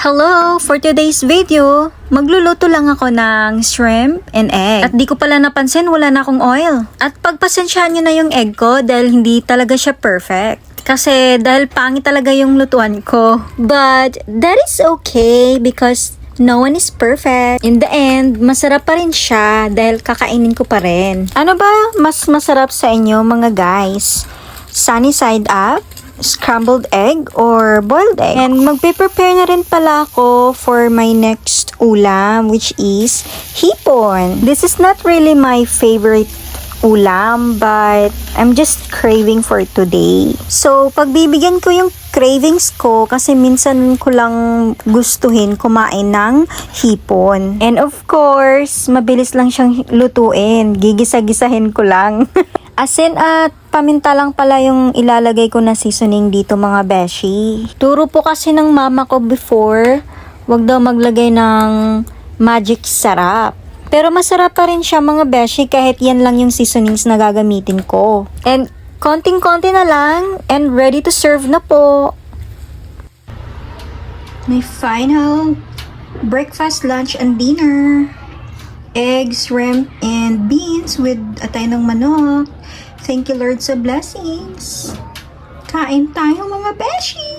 Hello! For today's video, magluluto lang ako ng shrimp and egg. At di ko pala napansin, wala na akong oil. At pagpasensyahan nyo na yung egg ko dahil hindi talaga siya perfect. Kasi dahil pangit talaga yung lutuan ko. But that is okay because no one is perfect. In the end, masarap pa rin siya dahil kakainin ko pa rin. Ano ba mas masarap sa inyo mga guys? Sunny side up? Scrambled egg or boiled egg. And magpe-prepare na rin pala ako for my next ulam, which is hipon. This is not really my favorite ulam, but I'm just craving for today. So, pagbibigyan ko yung cravings ko kasi minsan ko lang gustuhin kumain ng hipon. And of course, mabilis lang siyang lutuin. Gigisa-gisahin ko lang. Asin at paminta lang pala yung ilalagay ko na seasoning dito mga beshi. Turo po kasi ng mama ko before, wag daw maglagay ng magic sarap. Pero masarap pa rin siya mga beshi kahit yan lang yung seasonings na gagamitin ko. And konting-konti na lang and ready to serve na po. My final breakfast, lunch, and dinner. Eggs, shrimp, and beans with atay ng manok. Thank you Lord sa blessings. Kain tayo mga beshi!